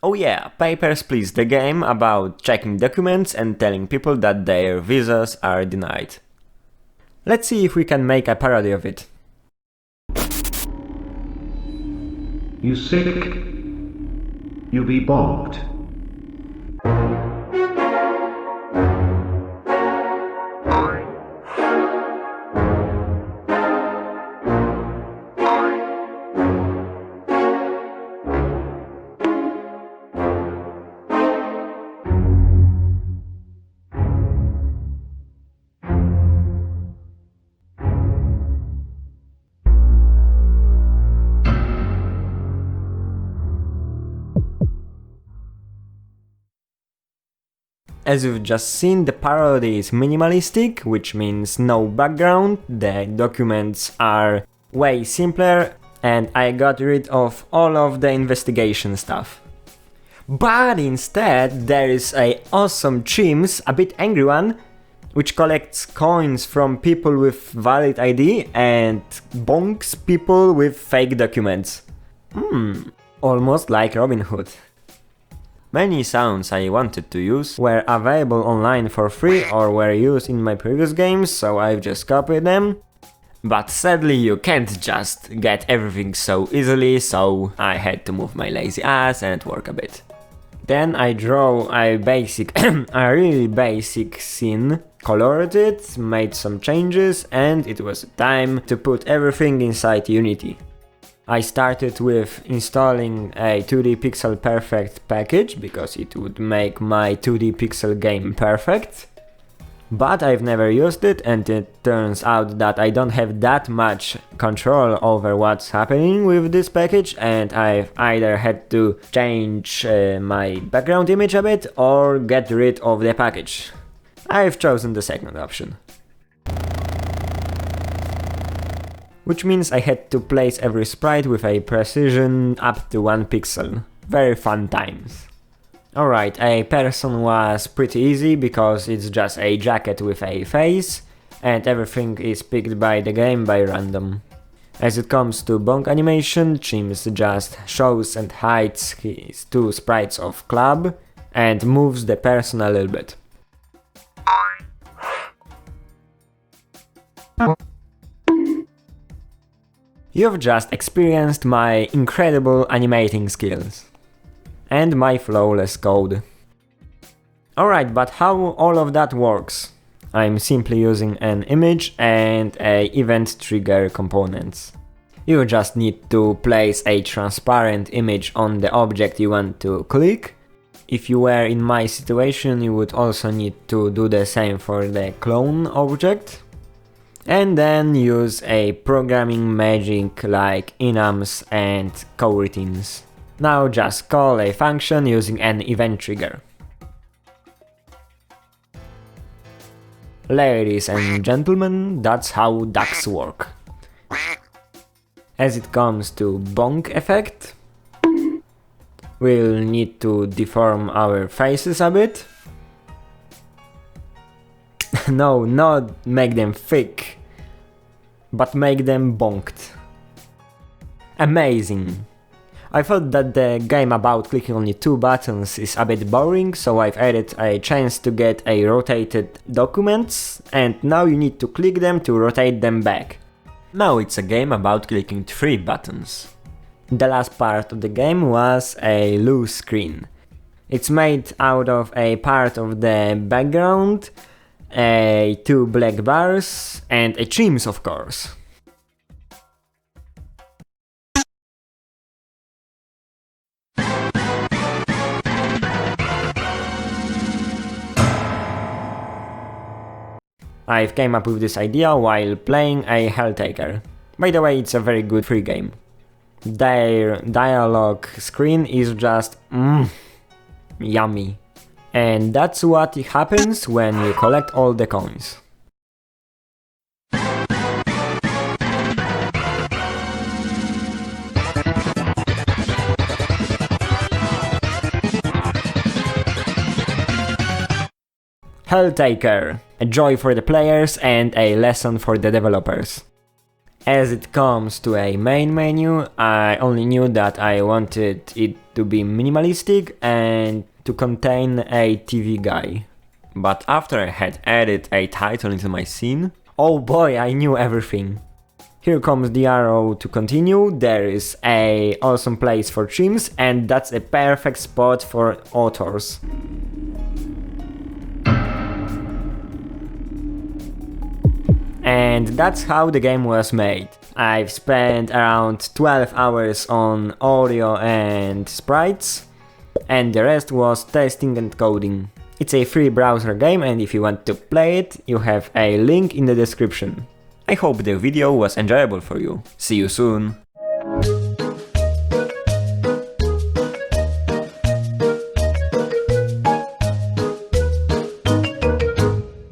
Oh yeah, Papers, Please, the game about checking documents and telling people that their visas are denied. Let's see if we can make a parody of it. You sick? You be bonked. As you've just seen, the parody is minimalistic, which means no background, the documents are way simpler, and I got rid of all of the investigation stuff. But instead there is a awesome chimps, a bit angry one, which collects coins from people with valid ID and bonks people with fake documents. Almost like Robin Hood. Many sounds I wanted to use were available online for free or were used in my previous games, so I've just copied them. But sadly you can't just get everything so easily, so I had to move my lazy ass and work a bit. Then I draw a basic, a really basic scene, colored it, made some changes, and it was time to put everything inside Unity. I started with installing a 2D Pixel Perfect package, because it would make my 2D pixel game perfect. But I've never used it, and it turns out that I don't have that much control over what's happening with this package, and I've either had to change my background image a bit or get rid of the package. I've chosen the second option. Which means I had to place every sprite with a precision up to 1 pixel. Very fun times. Alright, a person was pretty easy because it's just a jacket with a face, and everything is picked by the game by random. As it comes to bonk animation, Chimps just shows and hides his 2 sprites of club and moves the person a little bit. You've just experienced my incredible animating skills. And my flawless code. Alright, but how all of that works? I'm simply using an image and a event trigger components. You just need to place a transparent image on the object you want to click. If you were in my situation, you would also need to do the same for the clone object. And then use a programming magic like enums and coroutines. Now just call a function using an event trigger. Ladies and gentlemen, that's how ducks work. As it comes to bonk effect, we'll need to deform our faces a bit. No, not make them thick, but make them bonked. Amazing! I thought that the game about clicking only 2 buttons is a bit boring, so I've added a chance to get a rotated documents, and now you need to click them to rotate them back. Now it's a game about clicking 3 buttons. The last part of the game was a loose screen. It's made out of a part of the background, 2 black bars, and a chimps of course. I've came up with this idea while playing a Helltaker. By the way, it's a very good free game. Their dialogue screen is just yummy. And that's what happens when you collect all the coins. Helltaker, a joy for the players and a lesson for the developers. As it comes to a main menu, I only knew that I wanted it to be minimalistic and to contain a TV guy. But after I had added a title into my scene, oh boy, I knew everything. Here comes the arrow to continue, there is a awesome place for trims, and that's a perfect spot for authors. And that's how the game was made. I've spent around 12 hours on audio and sprites, and the rest was testing and coding. It's a free browser game, and if you want to play it, you have a link in the description. I hope the video was enjoyable for you. See you soon!